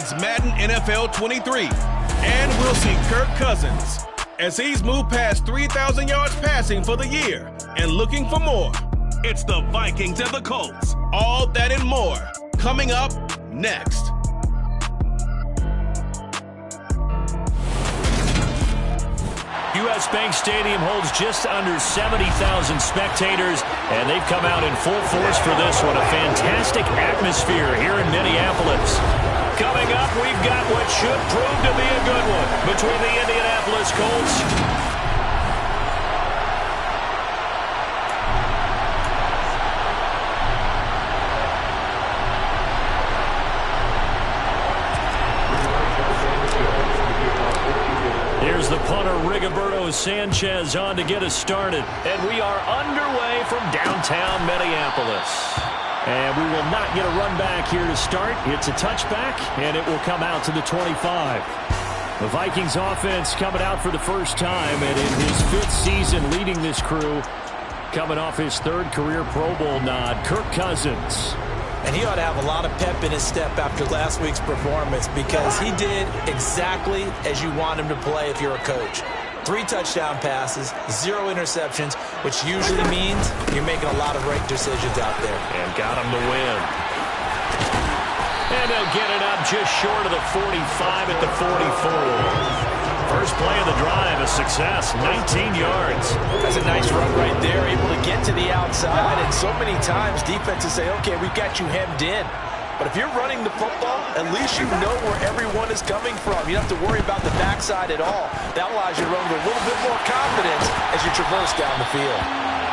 It's Madden NFL 23, and we'll see Kirk Cousins as he's moved past 3,000 yards passing for the year and looking for more. It's the Vikings and the Colts. All that and more coming up next. U.S. Bank Stadium holds just under 70,000 spectators, and they've come out in full force for this one. A fantastic atmosphere here in Minneapolis. Coming up, we've got what should prove to be a good one between the Indianapolis Colts the punter Rigoberto Sanchez on to get us started. And we are underway from downtown Minneapolis. And we will not get a run back here to start. It's a touchback, and it will come out to the 25. The Vikings offense coming out for the first time, and in his 5th season leading this crew, coming off his 3rd career Pro Bowl nod, Kirk Cousins. And he ought to have a lot of pep in his step after last week's performance, because he did exactly as you want him to play if you're a coach. 3 touchdown passes, 0 interceptions, which usually means you're making a lot of right decisions out there. And got him to win. And they'll get it up just short of the 45 at the 44. First play of the drive, a success, 19 yards. That's a nice run right there, able to get to the outside. And so many times defenses say, okay, we've got you hemmed in. But if you're running the football, at least you know where everyone is coming from. You don't have to worry about the backside at all. That allows you to run with a little bit more confidence as you traverse down the field.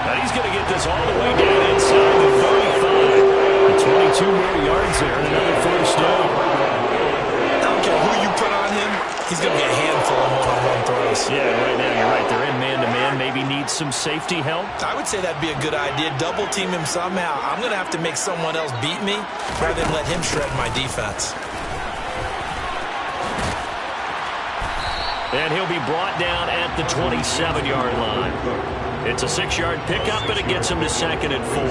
But he's going to get this all the way down inside the 35. 22 more yards there, and another first down. I don't care who you put on him. He's going to get a handful of one-on-one throws. Yeah, right now you're right. They're in man-to-man. Maybe need some safety help. I would say that'd be a good idea. Double team him somehow. I'm going to have to make someone else beat me rather than let him shred my defense. And he'll be brought down at the 27-yard line. It's a 6-yard pickup, and it gets him to 2nd and 4.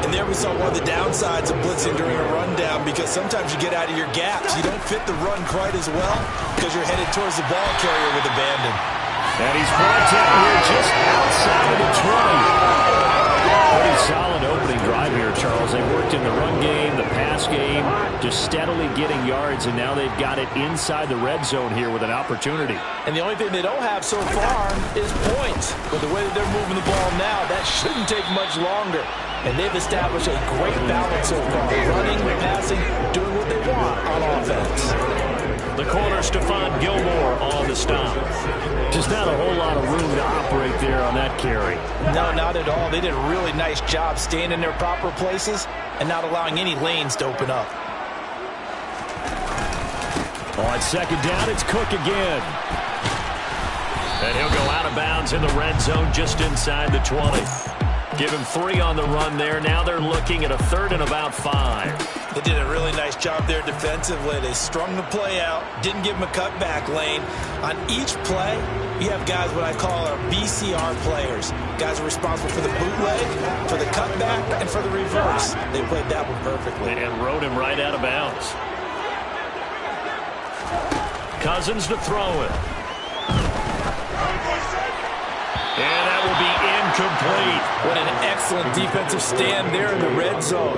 And there we saw one of the downsides of blitzing during a rundown, because sometimes you get out of your gaps. You don't fit the run quite as well because you're headed towards the ball carrier with abandon. And he's brought down here just outside of the 20. Pretty solid opening drive here, Charles. They worked in the run game, the pass game, just steadily getting yards, and now they've got it inside the red zone here with an opportunity. And the only thing they don't have so far is points. But the way that they're moving the ball now, that shouldn't take much longer. And they've established a great balance so far. Running, passing, doing what they want on offense. The corner, Stephon Gilmore on the stop. Just not a whole lot of room to operate there on that carry. No, not at all. They did a really nice job staying in their proper places and not allowing any lanes to open up. On 2nd down, it's Cook again. And he'll go out of bounds in the red zone just inside the 20. Give him 3 on the run there. Now they're looking at a 3rd and about 5. They did a really nice job there defensively. They strung the play out, didn't give him a cutback lane. On each play, you have guys what I call our BCR players. Guys are responsible for the bootleg, for the cutback, and for the reverse. They played that one perfectly. And rode him right out of bounds. Cousins to throw it. And that will be incomplete. What an excellent defensive stand there in the red zone.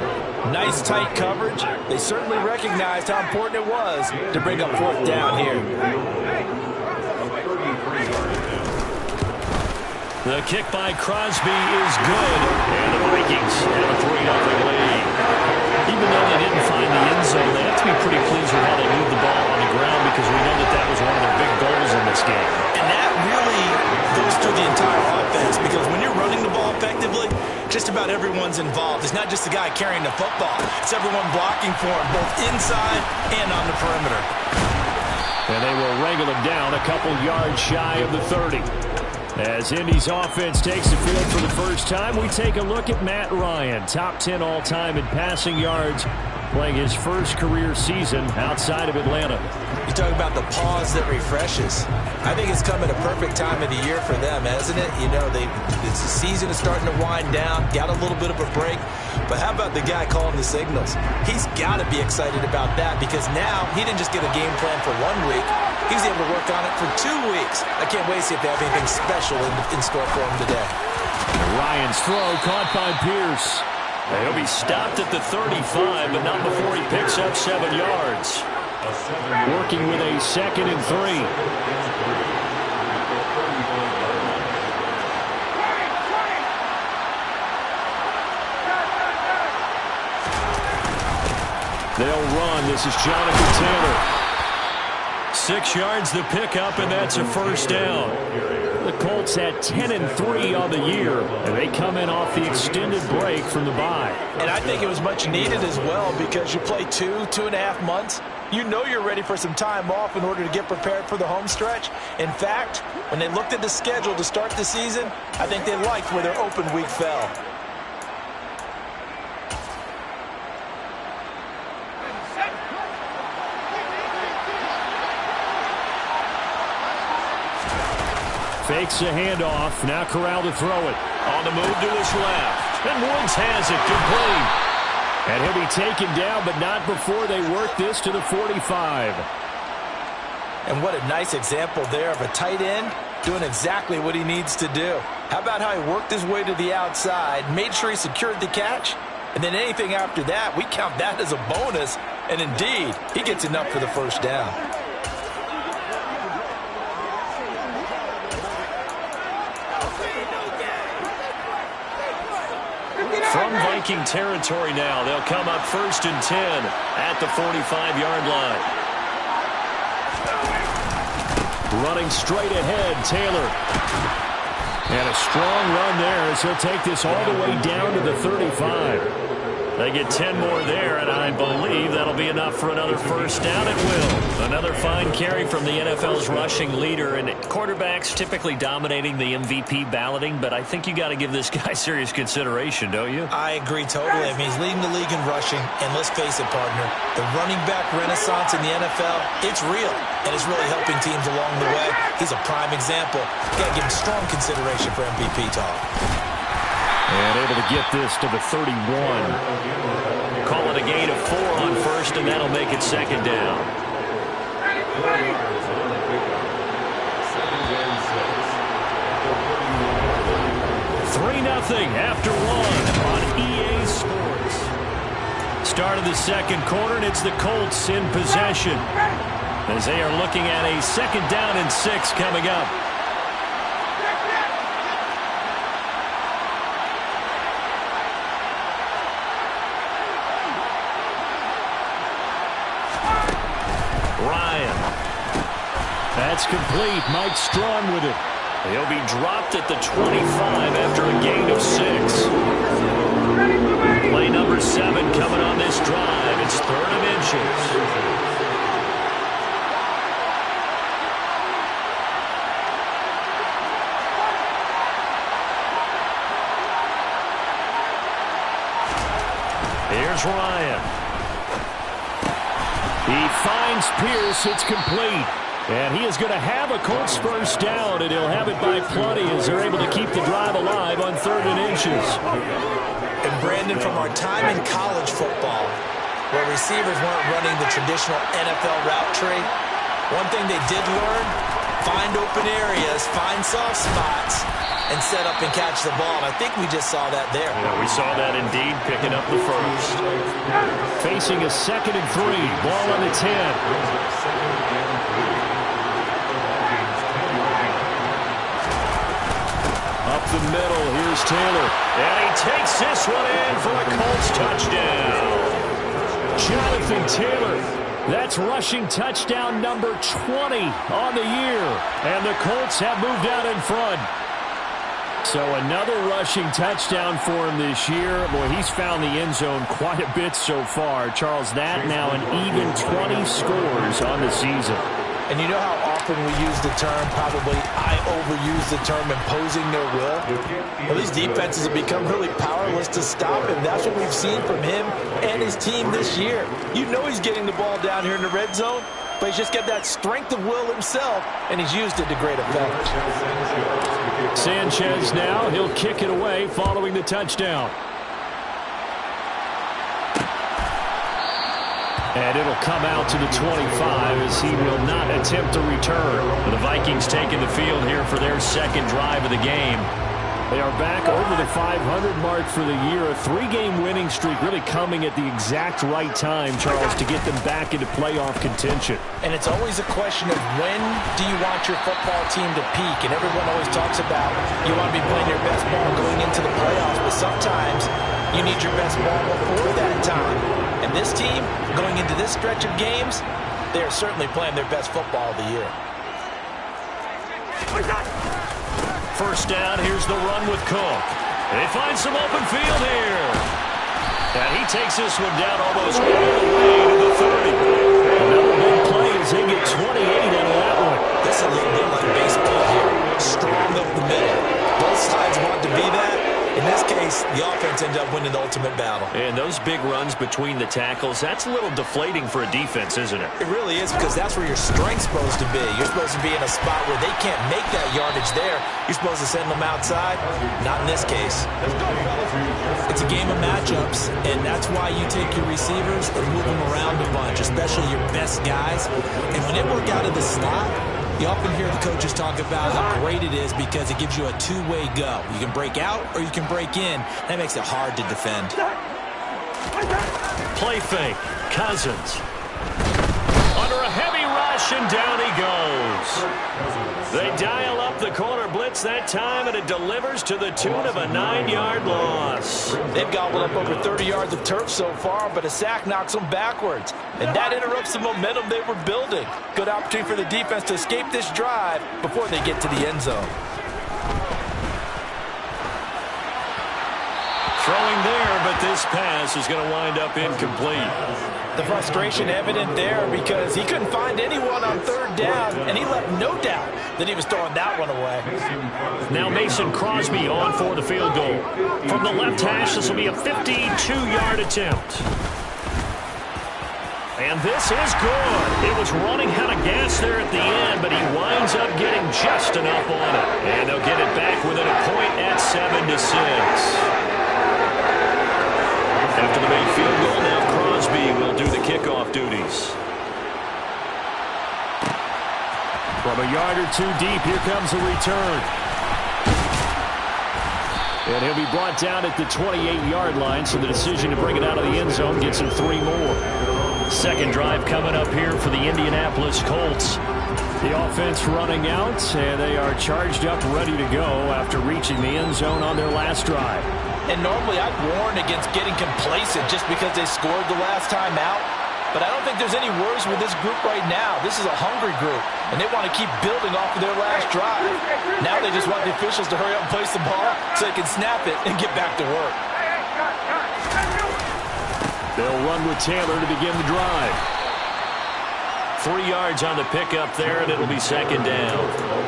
Nice tight coverage. They certainly recognized how important it was to bring up 4th down here. The kick by Crosby is good. And the Vikings have a 3-0 lead. Even though they didn't find the end zone, they have to be pretty pleased with how they moved the ball on the ground, because we know that that was one of their big goals in this game. And that really goes through the entire offense, because when you're running the ball effectively, just about everyone's involved. It's not just the guy carrying the football. It's everyone blocking for him, both inside and on the perimeter. And they will wrangle him down a couple yards shy of the 30. As Indy's offense takes the field for the first time, we take a look at Matt Ryan, top 10 all-time in passing yards playing his first career season outside of Atlanta. You talk about the pause that refreshes. I think it's come at a perfect time of the year for them, hasn't it? You know, the season is starting to wind down, got a little bit of a break. But how about the guy calling the signals? He's got to be excited about that because now he didn't just get a game plan for 1 week. He's able to work on it for 2 weeks. I can't wait to see if they have anything special in store for him today. Ryan's throw caught by Pierce. He'll be stopped at the 35, but not before he picks up 7 yards. Working with a 2nd and 3. They'll run. This is Jonathan Taylor. 6 yards the pickup, and that's a first down. The Colts at 10 and 3 on the year, and they come in off the extended break from the bye. And I think it was much needed as well because you play 2.5 months. You know you're ready for some time off in order to get prepared for the home stretch. In fact, when they looked at the schedule to start the season, I think they liked where their open week fell. Fakes a handoff. Now Corral to throw it. On the move to his left. And Woods has it complete. And he'll be taken down, but not before they work this to the 45. And what a nice example there of a tight end doing exactly what he needs to do. How about how he worked his way to the outside, made sure he secured the catch, and then anything after that, we count that as a bonus. And indeed, he gets enough for the first down. From Viking territory now, they'll come up 1st and 10 at the 45-yard line. Running straight ahead, Taylor. And a strong run there as he'll take this all the way down to the 35. They get 10 more there, and I believe that'll be enough for another first down. It will. Another fine carry from the NFL's rushing leader, and quarterbacks typically dominating the MVP balloting, but I think you got to give this guy serious consideration, don't you? I agree totally. I mean, he's leading the league in rushing, and let's face it, partner, the running back renaissance in the NFL, it's real, and it's really helping teams along the way. He's a prime example. Got to give him strong consideration for MVP talk. And able to get this to the 31. Call it a gain of 4 on first, and that'll make it 2nd down. 3-0 after 1 on EA Sports. Start of the 2nd quarter, and it's the Colts in possession as they are looking at a 2nd down and 6 coming up. That's complete. Mike Strong with it. He'll be dropped at the 25 after a gain of 6. Play number 7 coming on this drive. It's 3rd and inches. Here's Ryan. He finds Pierce. It's complete. And he is going to have a Colts first down, and he'll have it by plenty as they're able to keep the drive alive on 3rd and inches. And Brandon, from our time in college football, where receivers weren't running the traditional NFL route tree, one thing they did learn, find open areas, find soft spots, and set up and catch the ball. And I think we just saw that there. Yeah, we saw that indeed, picking up the first. Facing a 2nd and 3, ball on the 10. Up the middle, here's Taylor. And he takes this one in for a Colts touchdown. Jonathan Taylor. That's rushing touchdown number 20 on the year. And the Colts have moved out in front. So another rushing touchdown for him this year. Boy, he's found the end zone quite a bit so far. Charles, that now an even 20 scores on the season. And you know how often often we use the term, probably I overuse the term, imposing their will. Well, these defenses have become really powerless to stop him. That's what we've seen from him and his team this year. You know he's getting the ball down here in the red zone, but he's just got that strength of will himself, and he's used it to great effect. Sanchez now, he'll kick it away following the touchdown. And it'll come out to the 25 as he will not attempt to return. The Vikings taking the field here for their second drive of the game. They are back over the 500 mark for the year. A 3-game winning streak really coming at the exact right time, Charles, to get them back into playoff contention. And it's always a question of when do you want your football team to peak? And everyone always talks about you want to be playing your best ball going into the playoffs, but sometimes you need your best ball before that time. And this team, going into this stretch of games, they are certainly playing their best football of the year. First down, here's the run with Cook. They find some open field here. And he takes this one down almost all the way to the 30. Another big play as they get 28 out of that one. This is a little bit like baseball here. Strong up the middle. Both sides want to be that. In this case, the offense ended up winning the ultimate battle. And those big runs between the tackles, that's a little deflating for a defense, isn't it? It really is, because that's where your strength's supposed to be. You're supposed to be in a spot where they can't make that yardage there. You're supposed to send them outside. Not in this case. It's a game of matchups, and that's why you take your receivers and move them around a bunch, especially your best guys. And when it work out of the slot, you often hear the coaches talk about how great it is because it gives you a two-way go. You can break out or you can break in. That makes it hard to defend. Play fake. Cousins. Under a heavy rush, and down he goes. They dial up the corner blitz that time, and it delivers to the tune of a 9-yard loss. They've gobbled up over 30 yards of turf so far, but a sack knocks them backwards. And that interrupts the momentum they were building. Good opportunity for the defense to escape this drive before they get to the end zone. Throwing there, but this pass is going to wind up incomplete. The frustration evident there because he couldn't find anyone on third down, and he left no doubt that he was throwing that one away. Now Mason Crosby on for the field goal. From the left hash, this will be a 52-yard attempt. And this is good. It was running out of gas there at the end, but he winds up getting just enough on it. And they'll get it back within a point at 7-6. After the made field goal, now Crosby will do the kickoff duties. From a yard or two deep, here comes a return. And he'll be brought down at the 28-yard line, so the decision to bring it out of the end zone gets him 3 more. Second drive coming up here for the Indianapolis Colts. The offense running out, and they are charged up, ready to go after reaching the end zone on their last drive. And normally I'd warn against getting complacent just because they scored the last time out. But I don't think there's any worries with this group right now. This is a hungry group, and they want to keep building off of their last drive. Now they just want the officials to hurry up and place the ball so they can snap it and get back to work. They'll run with Taylor to begin the drive. 3 yards on the pickup there, and it'll be second down.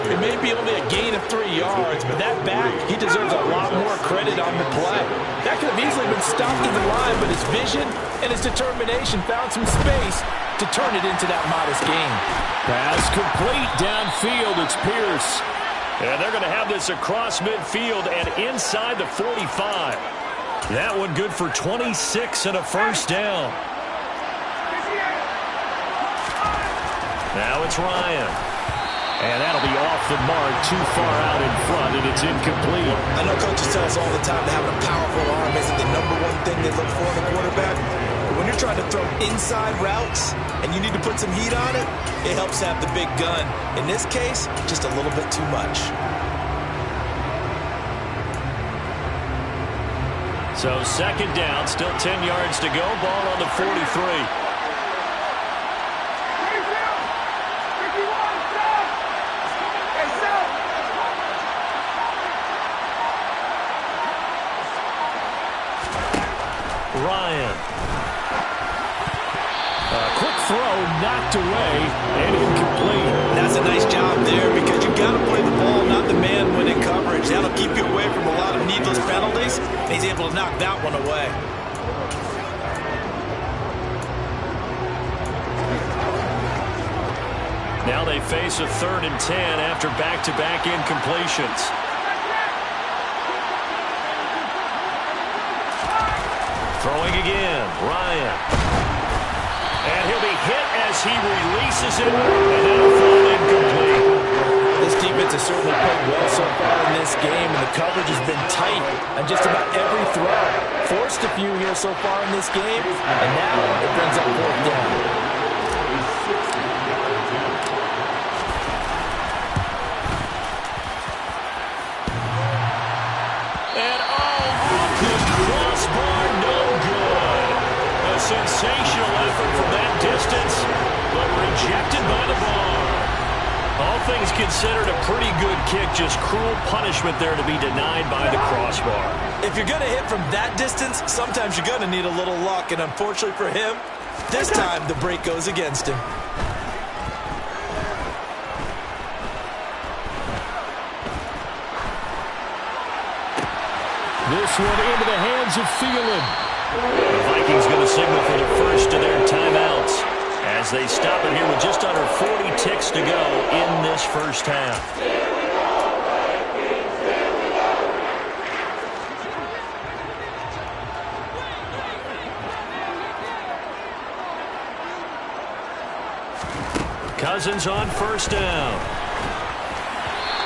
It may be only a gain of 3 yards, but that back, he deserves a lot more credit on the play. That could have easily been stopped in the line, but his vision and his determination found some space to turn it into that modest gain. Pass complete downfield. It's Pierce. And they're going to have this across midfield and inside the 45. That one good for 26 and a first down. Now it's Ryan. And that'll be off the mark, too far out in front, and it's incomplete. I know coaches tell us all the time that having a powerful arm isn't the #1 thing they look for in a quarterback. But when you're trying to throw inside routes and you need to put some heat on it, it helps have the big gun. In this case, just a little bit too much. So second down, still 10 yards to go, ball on the 43. Ryan. A quick throw knocked away and incomplete. That's does a nice job there because you got to play the ball, not the man when in coverage. That'll keep you away from a lot of needless penalties, and he's able to knock that one away. Now they face a 3rd and 10 after back-to-back incompletions. Throwing again, Ryan. And he'll be hit as he releases it, and that'll fall incomplete. This defense has certainly played well so far in this game, and the coverage has been tight on just about every throw. Forced a few here so far in this game, and now it brings up 4th down. Sensational effort from that distance, but rejected by the bar. All things considered, a pretty good kick, just cruel punishment there to be denied by the crossbar. If you're going to hit from that distance, sometimes you're going to need a little luck, and unfortunately for him, this time the break goes against him. This one into the hands of Thielen. The Vikings going to signal for the first of their timeouts as they stop it here with just under 40 ticks to go in this first half. Cousins on 1st down.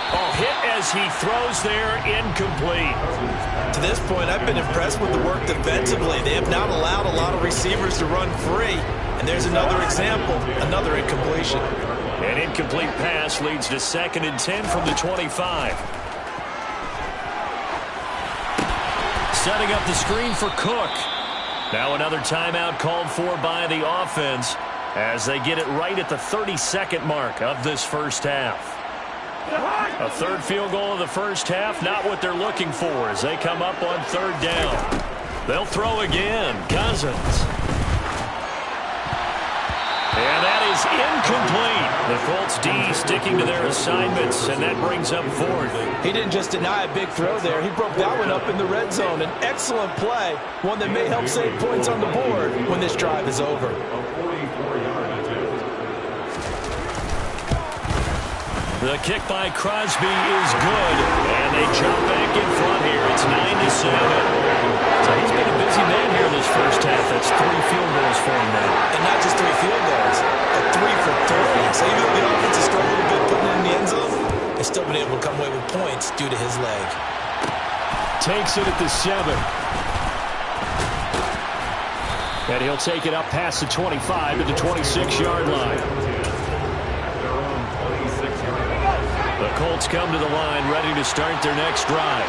Oh, hit as he throws there, incomplete. To this point, I've been impressed with the work defensively. They have not allowed a lot of receivers to run free. And there's another example, another incompletion. An incomplete pass leads to 2nd and 10 from the 25. Setting up the screen for Cook. Now another timeout called for by the offense as they get it right at the 32nd mark of this first half. A 3rd field goal of the first half, not what they're looking for as they come up on 3rd down. They'll throw again. Cousins. And that is incomplete. The Colts D sticking to their assignments, and that brings up 4th. He didn't just deny a big throw there. He broke that one up in the red zone. An excellent play, one that may help save points on the board when this drive is over. The kick by Crosby is good, and they jump back in front here. It's 9-7. So he's been a busy man here this first half. That's 3 field goals for him now. And not just 3 field goals, but 3 for 3. So even though the offense has struggled a bit putting it in the end zone, they've still been able to come away with points due to his leg. Takes it at the 7. And he'll take it up past the 25 to the 26-yard line. The Colts come to the line ready to start their next drive.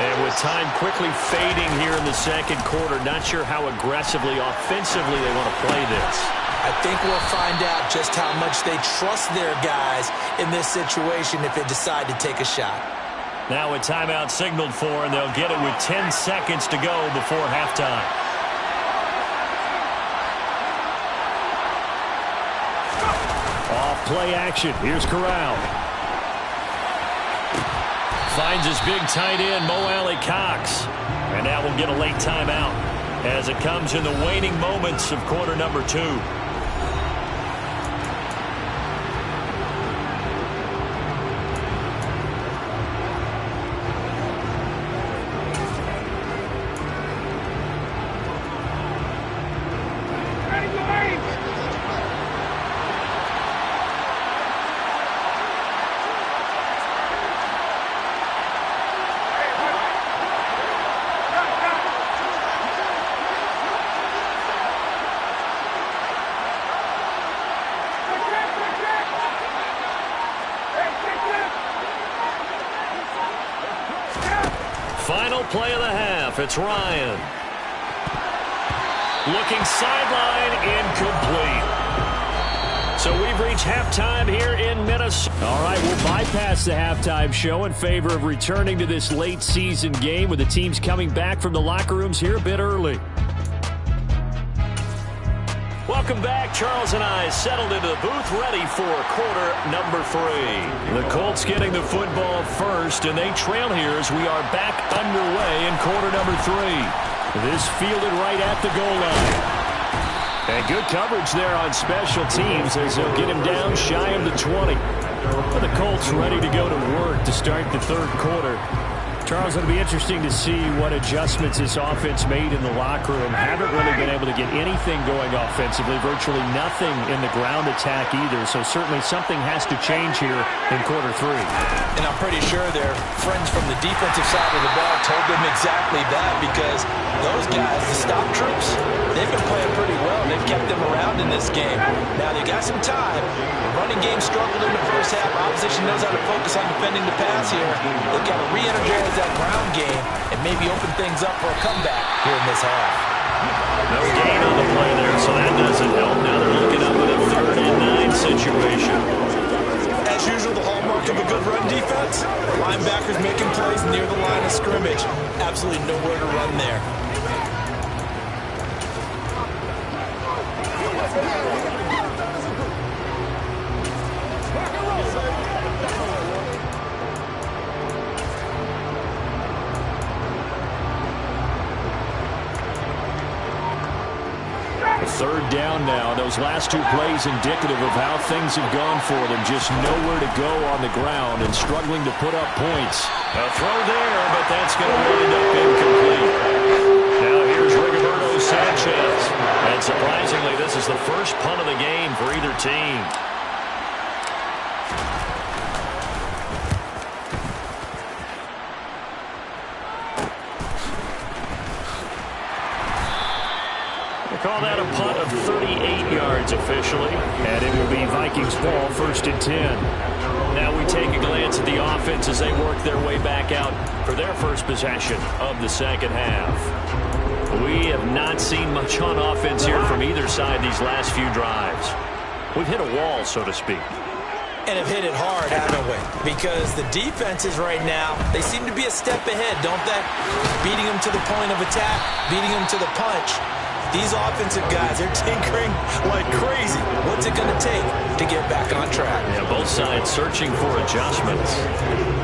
And with time quickly fading here in the 2nd quarter, not sure how aggressively, offensively they want to play this. I think we'll find out just how much they trust their guys in this situation if they decide to take a shot. Now a timeout signaled for, and they'll get it with 10 seconds to go before halftime. Off play action. Here's Corral. Finds his big tight end, Mo Alley-Cox. And now we'll get a late timeout as it comes in the waning moments of quarter number 2. Final play of the half. It's Ryan. Looking sideline, incomplete. So we've reached halftime here in Minnesota. All right, we'll bypass the halftime show in favor of returning to this late season game with the teams coming back from the locker rooms here a bit early. Welcome back. Charles and I settled into the booth, ready for quarter number 3. The Colts getting the football first, and they trail here as we are back underway in quarter number 3. This fielded right at the goal line. And good coverage there on special teams as they'll get him down shy of the 20. But the Colts ready to go to work to start the third quarter. Charles, it'll be interesting to see what adjustments this offense made in the locker room. Haven't really been able to get anything going offensively, virtually nothing in the ground attack either. So certainly something has to change here in quarter 3. And I'm pretty sure their friends from the defensive side of the ball told them exactly that, because those guys, the stop troops, they've been playing pretty well. They've kept them around in this game. Now they got some time. The running game struggled in the first half. Opposition knows how to focus on defending the pass here. They've got to re-energize that ground game and maybe open things up for a comeback here in this half. No gain on the play there, so that doesn't help. Now they're looking up at a 3rd and 9 situation. As usual, the hallmark of a good run defense, linebackers making plays near the line of scrimmage. Absolutely nowhere to run there. Third down now. Those last 2 plays indicative of how things have gone for them. Just nowhere to go on the ground and struggling to put up points. A throw there, but that's going to wind up incomplete. Now here's Rigoberto Sanchez. And surprisingly, this is the first punt of the game for either team. Call that a punt of 38 yards officially, and it will be Vikings ball, 1st and 10. Now we take a glance at the offense as they work their way back out for their first possession of the second half. We have not seen much on offense here from either side these last few drives. We've hit a wall, so to speak. And have hit it hard, haven't we? Because the defenses right now, they seem to be a step ahead, don't they? Beating them to the point of attack, beating them to the punch. These offensive guys, they're tinkering like crazy. What's it going to take to get back on track? Yeah, both sides searching for adjustments.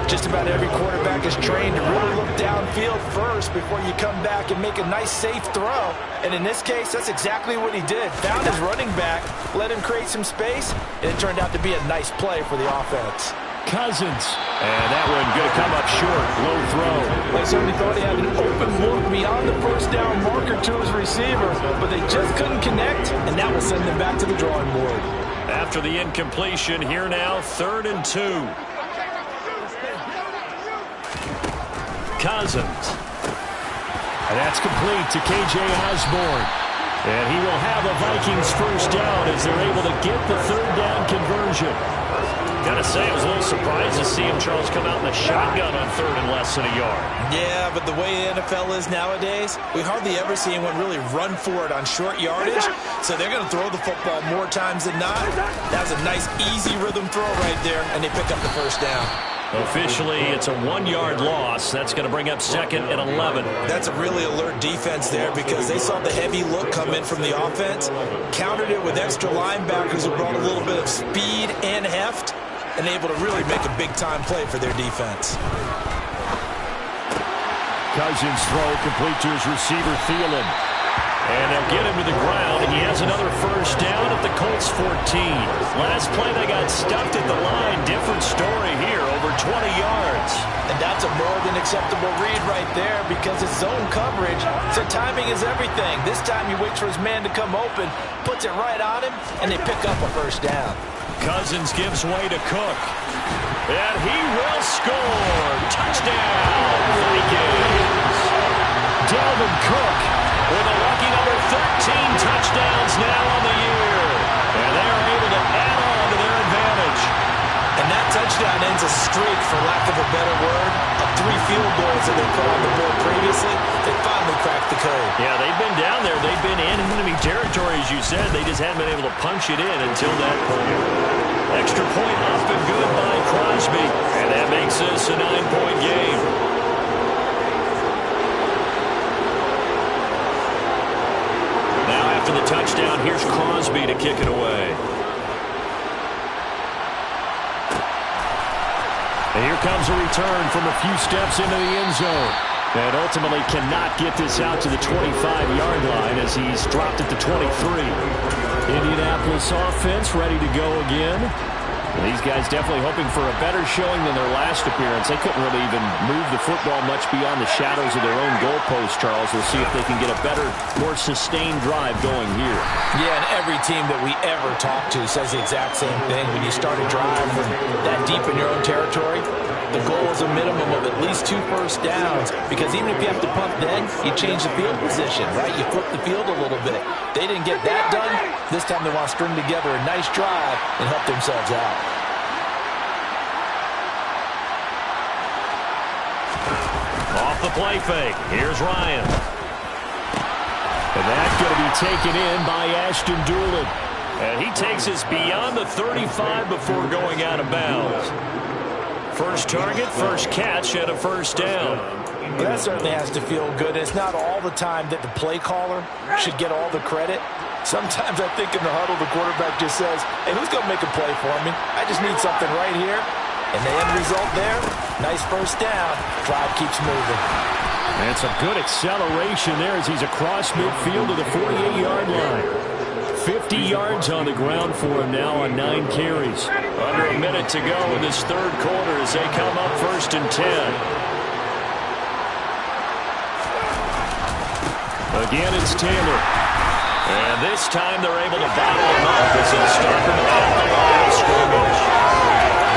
Just about every quarterback is trained to really look downfield first before you come back and make a nice, safe throw. And in this case, that's exactly what he did. Found his running back, let him create some space, and it turned out to be a nice play for the offense. Cousins. And that one going to come up short. Low throw. They certainly thought he had an open look beyond the first down marker to his receiver, but they just couldn't connect, and that will send them back to the drawing board. After the incompletion, here now, 3rd and 2. Cousins. And that's complete to K.J. Osborne. And he will have a Vikings first down as they're able to get the 3rd down conversion. Gotta say, I was a little surprised to see him, Charles, come out in a shotgun on 3rd and less than a yard. Yeah, but the way the NFL is nowadays, we hardly ever see anyone really run for it on short yardage. So they're going to throw the football more times than not. That was a nice, easy rhythm throw right there, and they pick up the first down. Officially, it's a 1-yard loss. That's going to bring up 2nd and 11. That's a really alert defense there because they saw the heavy look come in from the offense, countered it with extra linebackers who brought a little bit of speed and heft, and able to really make a big-time play for their defense. Cousins throw complete to his receiver, Thielen. And they'll get him to the ground. He has another first down at the Colts 14. Last play, they got stuffed at the line. Different story here, over 20 yards. And that's a more than acceptable read right there because it's zone coverage, so timing is everything. This time he waits for his man to come open, puts it right on him, and they pick up a first down. Cousins gives way to Cook. And he will score. Touchdown, Vikings. Dalvin Cook with a lucky number 13 touchdowns now on the year. And they are able to add on to their advantage. And that touchdown ends a streak, for lack of a better word, of 3 field goals that they put on the board previously. They finally cracked the code. Yeah, they've been down there. They've been in enemy territory, as you said. They just haven't been able to punch it in until that point. Extra point up and good by Crosby. And that makes this a 9-point game. Now after the touchdown. touchdown. Here's Crosby to kick it away. And here comes a return from a few steps into the end zone. And ultimately cannot get this out to the 25-yard line as he's dropped at the 23. Indianapolis offense ready to go again. These guys definitely hoping for a better showing than their last appearance. They couldn't really even move the football much beyond the shadows of their own goalpost, Charles. We'll see if they can get a better, more sustained drive going here. Yeah, and every team that we ever talk to says the exact same thing. When you start a drive from that deep in your own territory, the goal is a minimum of at least 2 first downs, because even if you have to punt then, you change the field position, right? You flip the field a little bit. They didn't get that done. This time they want to string together a nice drive and help themselves out. Off the play fake. Here's Ryan. And that's going to be taken in by Ashton Dulin. And he takes us beyond the 35 before going out of bounds. First target, first catch, and a first down. Well, that certainly has to feel good. It's not all the time that the play caller should get all the credit. Sometimes I think in the huddle, the quarterback just says, hey, who's going to make a play for me? I just need something right here. And the end result there, nice first down. Drive keeps moving. And some good acceleration there as he's across midfield to the 48-yard line. 50 yards on the ground for him now on 9 carries. Under a minute to go in this third quarter as they come up 1st and 10. Again, it's Taylor. And this time they're able to bottle him up as they start him at the line of scrimmage.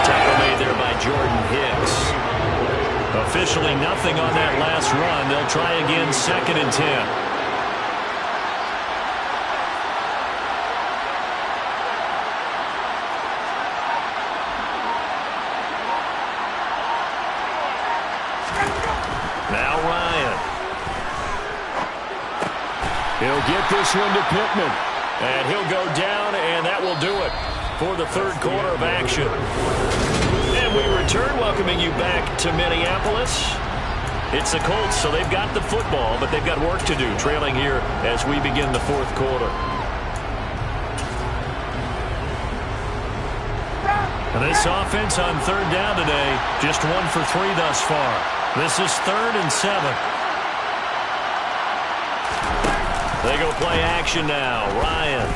Tackle made there by Jordan Hicks. Officially nothing on that last run. They'll try again 2nd and 10. Now Ryan. He'll get this one to Pittman. And he'll go down, and that will do it for the third quarter of action. And we return, welcoming you back to Minneapolis. It's the Colts, so they've got the football, but they've got work to do, trailing here as we begin the fourth quarter. And this offense on third down today, just 1 for 3 thus far. This is 3rd and 7. They go play action now. Ryan.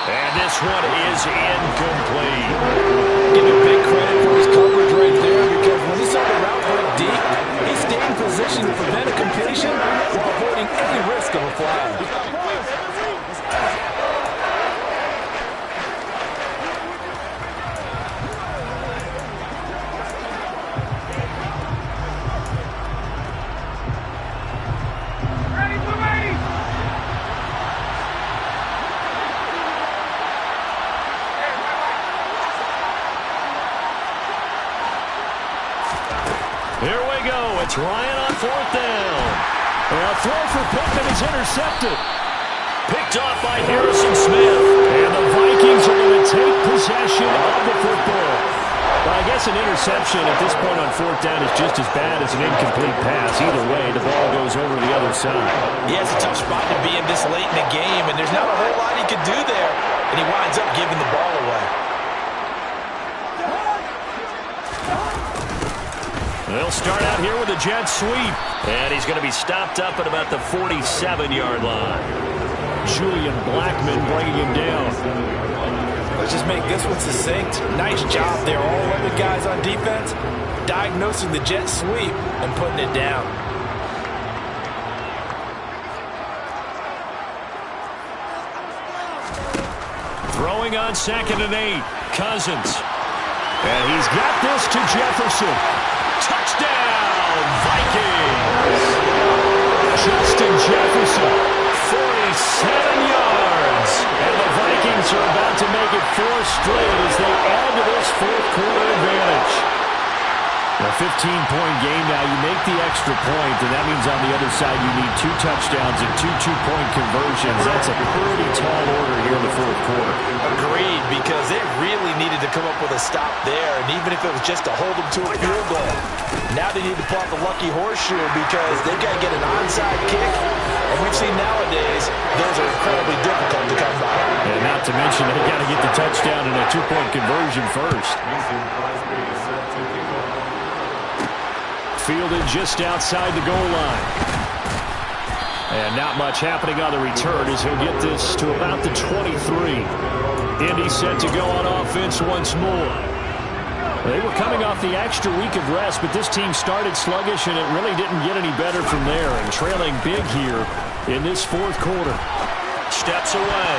And this one is incomplete. Give him big credit for his coverage right there, because when he saw the route break deep, he stayed in position to prevent a completion while avoiding any risk of a flag. Here we go. It's Ryan on 4th down. And a throw for Pittman is intercepted. Picked off by Harrison Smith. And the Vikings are going to take possession of the football. But I guess an interception at this point on 4th down is just as bad as an incomplete pass. Either way, the ball goes over the other side. Yeah, it's a tough spot to be in this late in the game, and there's not a whole lot he could do there. And he winds up giving the ball away. They'll start out here with a jet sweep. And he's going to be stopped up at about the 47-yard line. Julian Blackman bringing him down. Let's just make this one succinct. Nice job there. All 11 guys on defense diagnosing the jet sweep and putting it down. Throwing on 2nd and 8. Cousins. And he's got this to Jefferson. Touchdown, Vikings! Justin Jefferson, 47 yards. And the Vikings are about to make it 4 straight as they add to this fourth quarter advantage. A 15-point game now. You make the extra point, and that means on the other side you need 2 touchdowns and 2 two-point conversions. That's a pretty tall order here in the fourth quarter. Agreed, because they really needed to come up with a stop there, and even if it was just to hold them to a field goal. Now they need to pull out the lucky horseshoe because they've got to get an onside kick, and we've seen nowadays those are incredibly difficult to come by. And not to mention they've got to get the touchdown and a 2-point conversion first. Fielded just outside the goal line. And not much happening on the return as he'll get this to about the 23. Indy set to go on offense once more. They were coming off the extra week of rest, but this team started sluggish, and it really didn't get any better from there. And trailing big here in this fourth quarter. Steps away.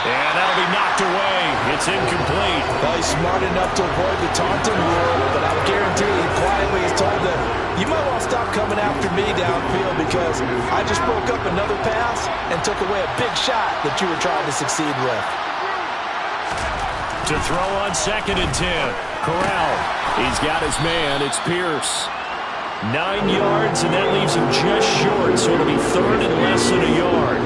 And that'll be knocked away. It's incomplete. Well, he's smart enough to avoid the taunting rule, but I'll guarantee he quietly has told them, you might want to stop coming after me downfield because I just broke up another pass and took away a big shot that you were trying to succeed with. To throw on 2nd and 10. Corral. He's got his man. It's Pierce. 9 yards, and that leaves him just short, so it'll be 3rd and less than a yard.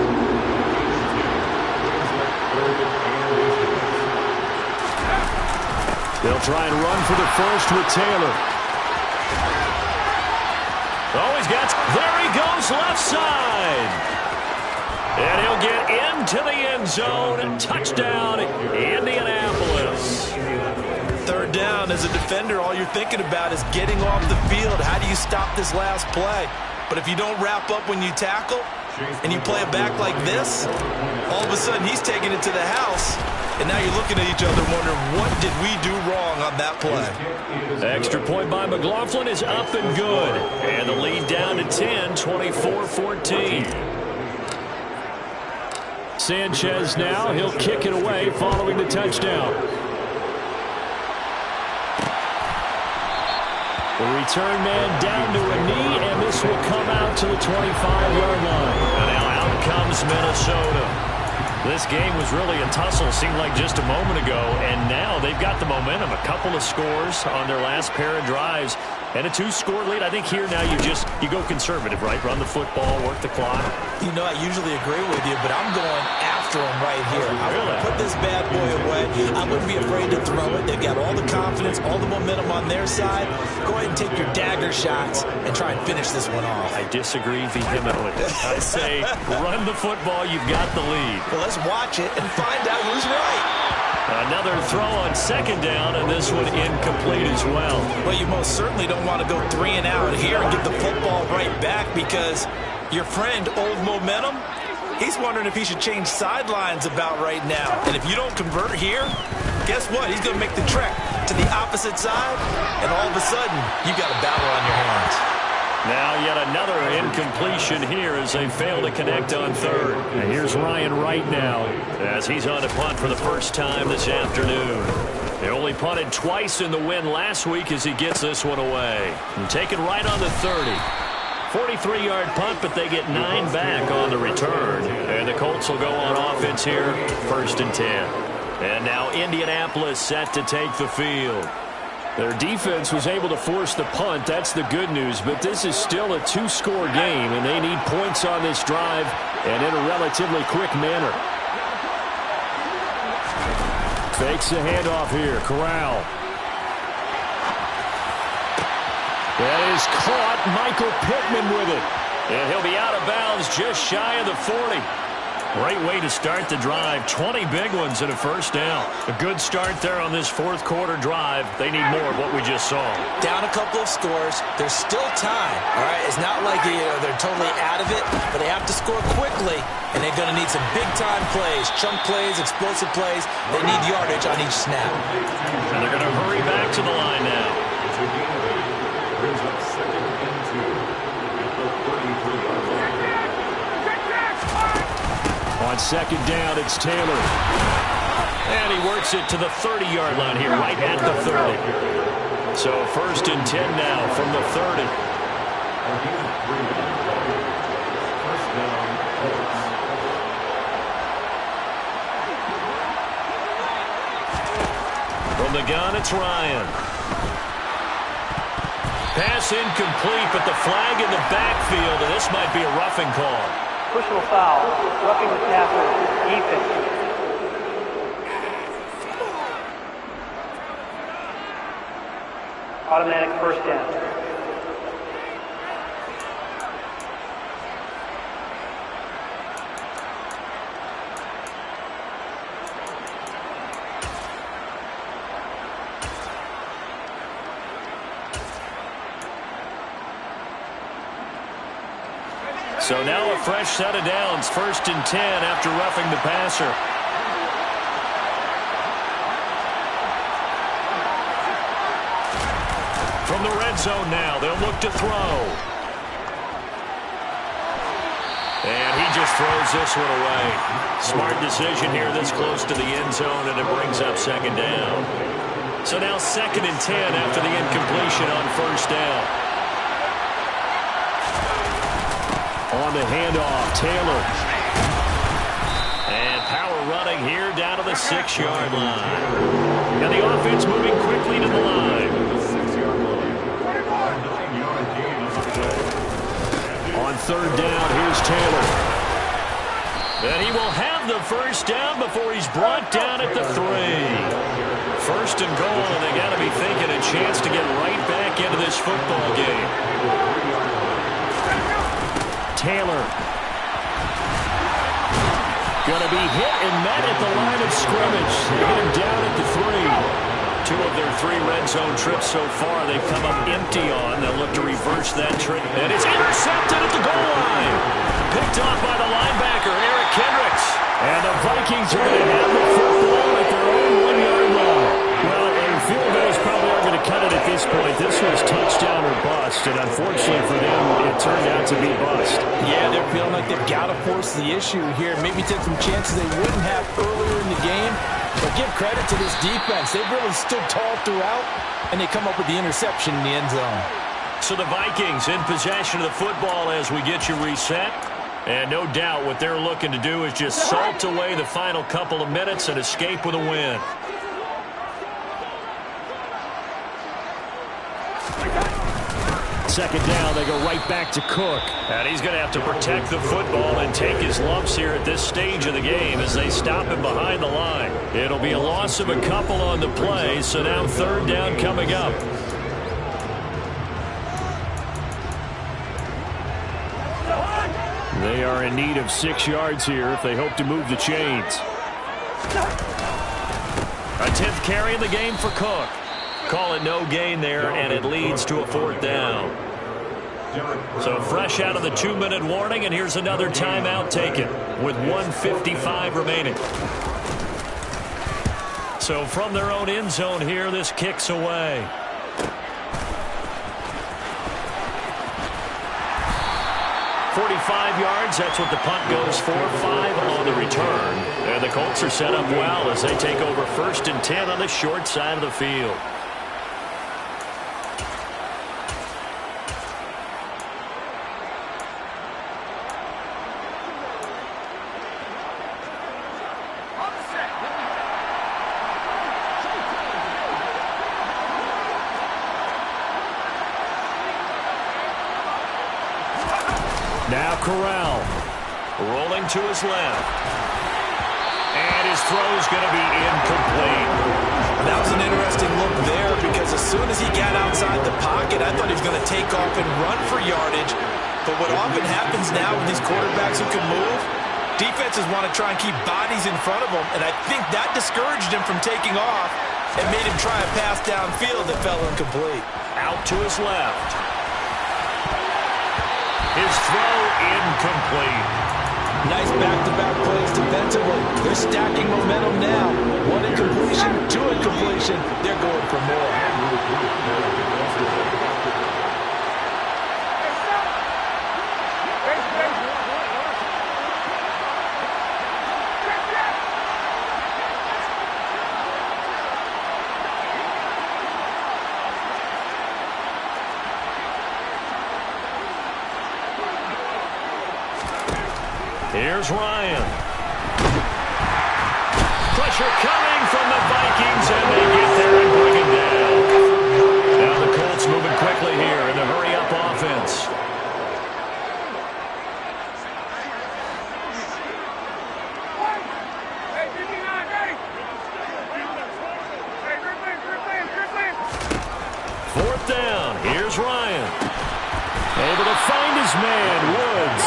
They'll try and run for the first with Taylor. Oh, he's got... There he goes, left side. And he'll get into the end zone. Touchdown, Indianapolis. 3rd down, as a defender, all you're thinking about is getting off the field. How do you stop this last play? But if you don't wrap up when you tackle and you play it back like this, all of a sudden he's taking it to the house. And now you're looking at each other wondering, what did we do wrong on that play? Extra point by McLaughlin is up and good. And the lead down to 10, 24-14. Sanchez now, he'll kick it away following the touchdown. The return man down to a knee, and this will come out to the 25-yard line. And now out comes Minnesota. This game was really a tussle, seemed like just a moment ago, and now they've got the momentum. A couple of scores on their last pair of drives, and a 2-score lead. I think here now you go conservative, right? Run the football, work the clock. You know, I usually agree with you, but I'm going after him right here. I'm going to put this bad boy away. I wouldn't be afraid to throw it. They've got all the confidence, all the momentum on their side. Go ahead and take your dagger shots and try and finish this one off. I disagree vehemently. I say run the football. You've got the lead. Well, let's watch it and find out who's right. Another throw on 2nd down, and this one incomplete as well. Well, you most certainly don't want to go 3 and out here and get the football right back because your friend, Old Momentum, he's wondering if he should change sidelines about right now. And if you don't convert here, guess what? He's going to make the trek to the opposite side, and all of a sudden, you got a battle on your hands. Now yet another incompletion here as they fail to connect on 3rd. And here's Ryan Wright now as he's on to punt for the first time this afternoon. They only punted twice in the win last week as he gets this one away. And taken right on the 30. 43-yard punt, but they get 9 back on the return. And the Colts will go on offense here, 1st and 10. And now Indianapolis set to take the field. Their defense was able to force the punt. That's the good news. But this is still a 2-score game, and they need points on this drive and in a relatively quick manner. Fakes the handoff here. Corral. That is caught. Michael Pittman with it. And he'll be out of bounds just shy of the 40. Great way to start the drive. 20 big ones and a 1st down. A good start there on this 4th quarter drive. They need more of what we just saw. Down a couple of scores. There's still time. All right, it's not like they're totally out of it, but they have to score quickly, and they're going to need some big-time plays, chunk plays, explosive plays. They need yardage on each snap. And they're going to hurry back to the line now. On 2nd down, it's Taylor. And he works it to the 30-yard line here, right at the 30. So 1st and 10 now from the 30. From the gun, it's Ryan. Pass incomplete, but the flag in the backfield, and this might be a roughing call. Personal foul, roughing the passer, defense. Automatic first down. So now a fresh set of downs, 1st and 10 after roughing the passer. From the red zone now, they'll look to throw. And he just throws this one away. Smart decision here this close to the end zone, and it brings up 2nd down. So now 2nd and 10 after the incompletion on 1st down. On the handoff, Taylor. And power running here down to the 6-yard line. And the offense moving quickly to the line. On 3rd down, here's Taylor. And he will have the 1st down before he's brought down at the 3. 1st and goal, and they got to be thinking a chance to get right back into this football game. Taylor. Going to be hit and met at the line of scrimmage. They get him down at the 3. 2 of their 3 red zone trips so far they've come up empty on. They'll look to reverse that trip. And it's intercepted at the goal line. Picked off by the linebacker, Eric Kendricks. And the Vikings are going to have the football at their own 1-yard line. Well, and field goals probably aren't going to cut it at this point. This was touchdown or bust, and unfortunately for them, it turned out to be bust. Yeah, they're feeling like they've got to force the issue here. Maybe take some chances they wouldn't have earlier in the game. But give credit to this defense. They've really stood tall throughout, and they come up with the interception in the end zone. So the Vikings in possession of the football as we get you reset. And no doubt what they're looking to do is just salt away the final couple of minutes and escape with a win. Second down, they go right back to Cook. And he's going to have to protect the football and take his lumps here at this stage of the game as they stop him behind the line. It'll be a loss of a couple on the play, so now 3rd down coming up. They are in need of 6 yards here if they hope to move the chains. A 10th carry in the game for Cook. Call it no gain there, and it leads to a 4th down. So fresh out of the 2-minute warning, and here's another timeout taken with 1:55 remaining. So from their own end zone here, this kicks away. .45 yards, that's what the punt goes for. 5 on the return. And the Colts are set up well as they take over 1st and 10 on the short side of the field. Now Corral rolling to his left. And his throw's going to be incomplete. That was an interesting look there because as soon as he got outside the pocket, I thought he was going to take off and run for yardage. But what often happens now with these quarterbacks who can move, defenses want to try and keep bodies in front of them. And I think that discouraged him from taking off and made him try a pass downfield that fell incomplete. Out to his left. His throw incomplete. Nice back-to-back plays defensively. They're stacking momentum now. 1 incompletion, 2 incompletion. They're going for more. Here's Ryan. Pressure coming from the Vikings, and they get there and bring it down. Now the Colts moving quickly here in 4th down. Here's Ryan. Able to find his man, Woods.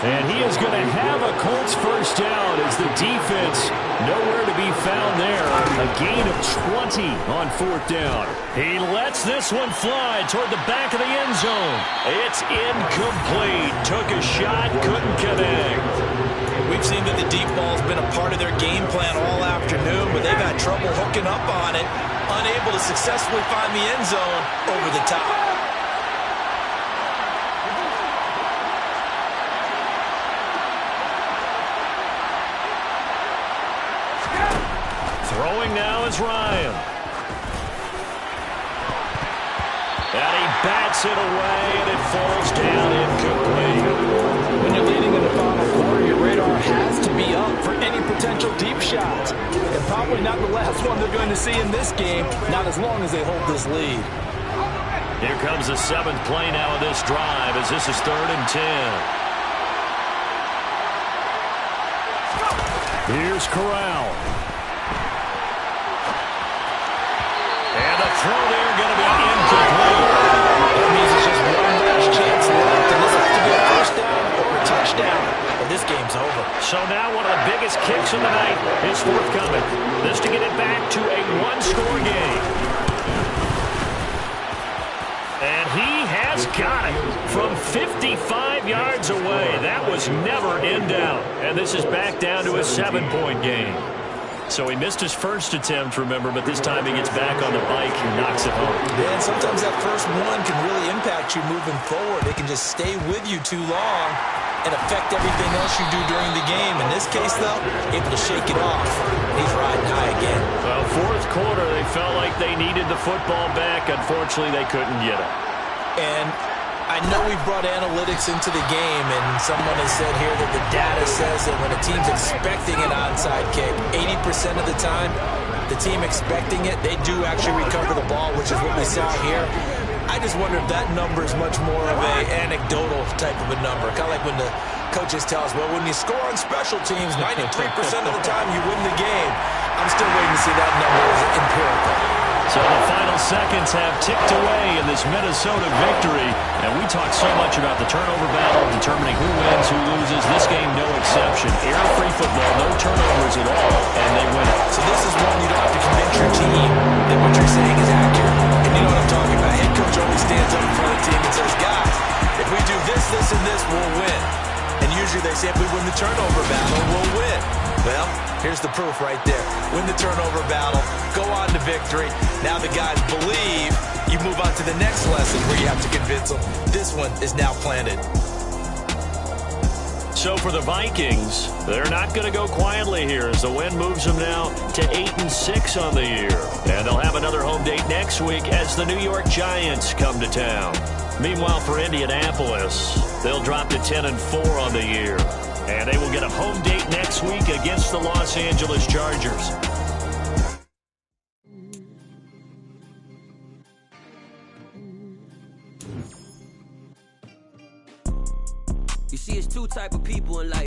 And he is going to have a Colts first down as the defense nowhere to be found there. A gain of 20 on 4th down. He lets this one fly toward the back of the end zone. It's incomplete. Took a shot, couldn't connect. We've seen that the deep ball's been a part of their game plan all afternoon, but they've had trouble hooking up on it, unable to successfully find the end zone over the top. Throwing now is Ryan. And he bats it away, and it falls down incomplete. When you're leading in the final quarter, your radar has to be up for any potential deep shots. And probably not the last one they're going to see in this game, not as long as they hold this lead. Here comes the 7th play now of this drive as this is 3rd and 10. Here's Corral. And the throw there going to be incomplete. That means it's just one last chance left, and this has to be a first down or a touchdown, or this game's over. So now one of the biggest kicks of the night is forthcoming. This to get it back to a one-score game. And he has got it from 55 yards away. That was never in doubt. And this is back down to a 7-point game. So he missed his first attempt, remember, but this time he gets back on the bike and knocks it home. Yeah, and sometimes that first one can really impact you moving forward. They can just stay with you too long and affect everything else you do during the game. In this case, though, able to shake it off. He's riding high again. Well, 4th quarter, they felt like they needed the football back. Unfortunately, they couldn't get it. And I know we brought analytics into the game, and someone has said here that the data says that when a team's expecting an onside kick, 80% of the time, the team expecting it, they do actually recover the ball, which is what we saw here. I just wonder if that number is much more of a anecdotal type of a number, kind of like when the coaches tell us, well, when you score on special teams, 93% of the time you win the game. I'm still waiting to see that number as empirical. So the final seconds have ticked away in this Minnesota victory. And we talked so much about the turnover battle, determining who wins, who loses. This game, no exception. Error-free football, no turnovers at all, and they win it. So this is one you don't have to convince your team that what you're saying is accurate. And you know what I'm talking about. Head coach always stands up in front of the team and says, guys, if we do this, this, and this, we'll win. And usually they say if we win the turnover battle, we'll win. Well, here's the proof right there. Win the turnover battle, go on to victory. Now the guys believe. You move on to the next lesson where you have to convince them. This one is now planted. So for the Vikings, they're not going to go quietly here as the win moves them now to 8-6 on the year. And they'll have another home date next week as the New York Giants come to town. Meanwhile, for Indianapolis, they'll drop to 10-4 on the year. And they will get a home date next week against the Los Angeles Chargers. You see, it's two type of people in life.